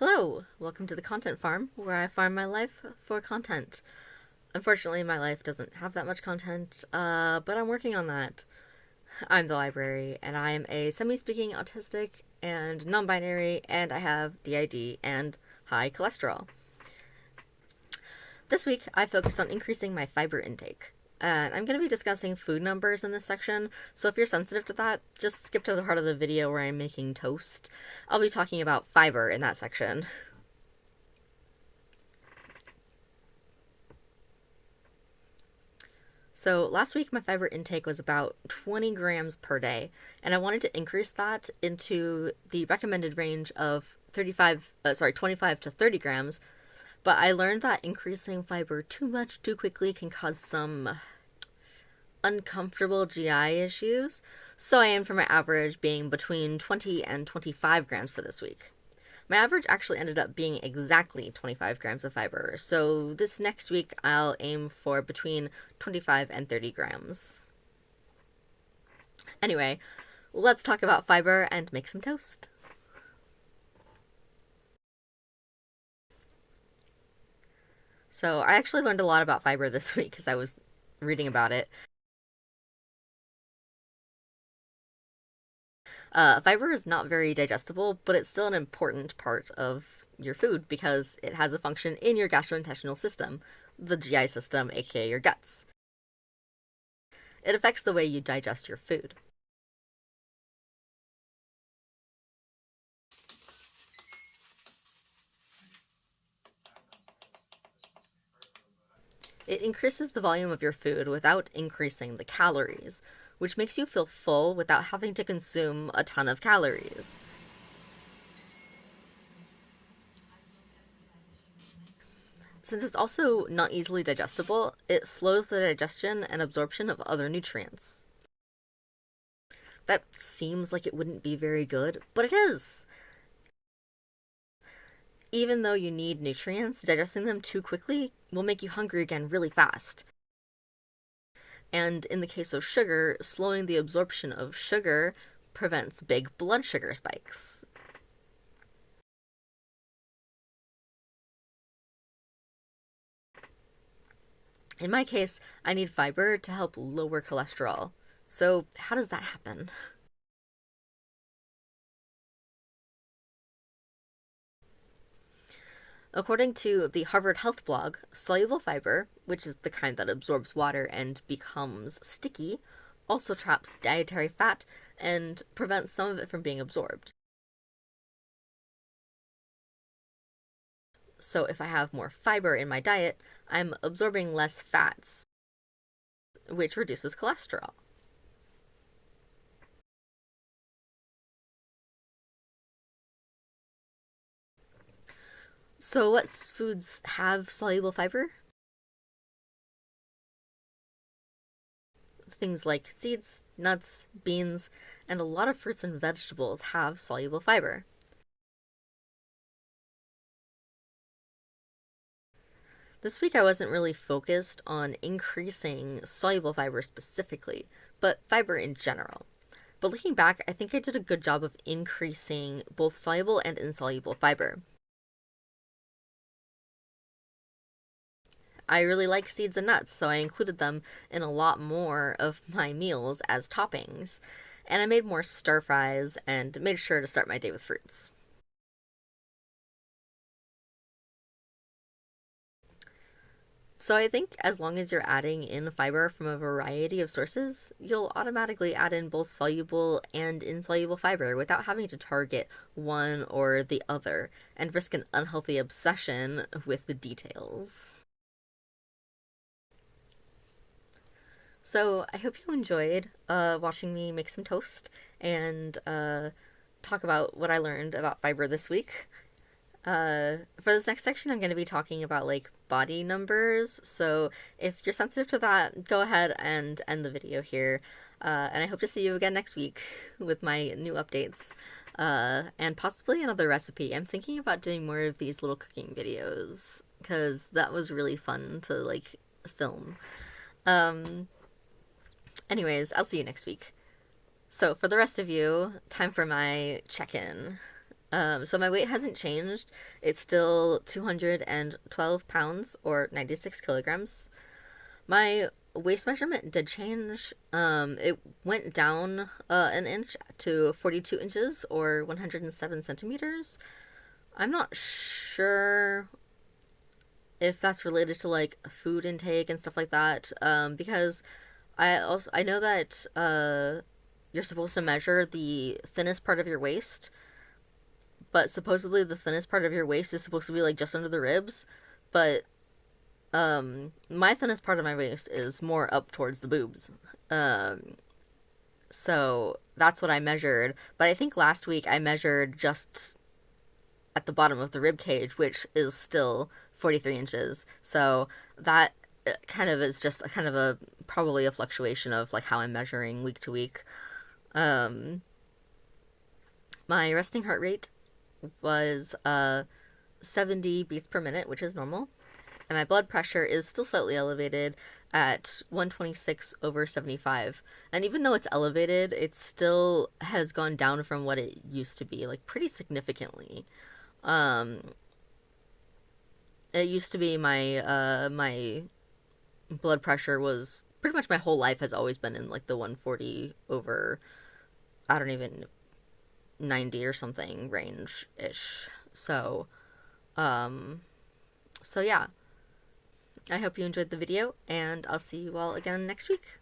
Hello! Welcome to the Content Farm, where I farm my life for content. Unfortunately, my life doesn't have that much content, but I'm working on that. I'm the library, and I am a semi-speaking autistic and non-binary, and I have DID and high cholesterol. This week, I focused on increasing my fiber intake. And I'm going to be discussing food numbers in this section, so if you're sensitive to that, just skip to the part of the video where I'm making toast. I'll be talking about fiber in that section. So last week my fiber intake was about 20 grams per day, and I wanted to increase that into the recommended range of 25 to 30 grams, but I learned that increasing fiber too much too quickly can cause some uncomfortable GI issues, so I aimed for my average being between 20 and 25 grams for this week. My average actually ended up being exactly 25 grams of fiber, so this next week I'll aim for between 25 and 30 grams. Anyway, let's talk about fiber and make some toast. So I actually learned a lot about fiber this week because I was reading about it. Fiber is not very digestible, but it's still an important part of your food because it has a function in your gastrointestinal system, the GI system, aka your guts. It affects the way you digest your food. It increases the volume of your food without increasing the calories, which makes you feel full without having to consume a ton of calories. Since it's also not easily digestible, it slows the digestion and absorption of other nutrients. That seems like it wouldn't be very good, but it is! Even though you need nutrients, digesting them too quickly will make you hungry again really fast. And in the case of sugar, slowing the absorption of sugar prevents big blood sugar spikes. In my case, I need fiber to help lower cholesterol. So, how does that happen? According to the Harvard Health blog, soluble fiber, which is the kind that absorbs water and becomes sticky, also traps dietary fat and prevents some of it from being absorbed. So if I have more fiber in my diet, I'm absorbing less fats, which reduces cholesterol. So what foods have soluble fiber? Things like seeds, nuts, beans, and a lot of fruits and vegetables have soluble fiber. This week I wasn't really focused on increasing soluble fiber specifically, but fiber in general. But looking back, I think I did a good job of increasing both soluble and insoluble fiber. I really like seeds and nuts, so I included them in a lot more of my meals as toppings. And I made more stir fries and made sure to start my day with fruits. So I think as long as you're adding in fiber from a variety of sources, you'll automatically add in both soluble and insoluble fiber without having to target one or the other and risk an unhealthy obsession with the details. So I hope you enjoyed watching me make some toast and talk about what I learned about fiber this week. For this next section, I'm going to be talking about like body numbers. So if you're sensitive to that, go ahead and end the video here. And I hope to see you again next week with my new updates and possibly another recipe. I'm thinking about doing more of these little cooking videos because that was really fun to like film. Anyways, I'll see you next week. So for the rest of you, time for my check-in. So my weight hasn't changed. It's still 212 pounds or 96 kilograms. My waist measurement did change. It went down an inch to 42 inches or 107 centimeters. I'm not sure if that's related to like food intake and stuff like that. Because I know that you're supposed to measure the thinnest part of your waist, but supposedly the thinnest part of your waist is supposed to be like just under the ribs. But my thinnest part of my waist is more up towards the boobs. Um, so that's what I measured. But I think last week I measured just at the bottom of the rib cage, which is still 43 inches. So that kind of is just a kind of a probably a fluctuation of like how I'm measuring week to week. Um, my resting heart rate was 70 beats per minute, which is normal. And my blood pressure is still slightly elevated at 126 over 75. And even though it's elevated, it still has gone down from what it used to be, like pretty significantly. Um, it used to be my blood pressure was pretty much my whole life has always been in like the 140 over I don't even 90 or something range ish. Um so yeah, I hope you enjoyed the video, and I'll see you all again next week.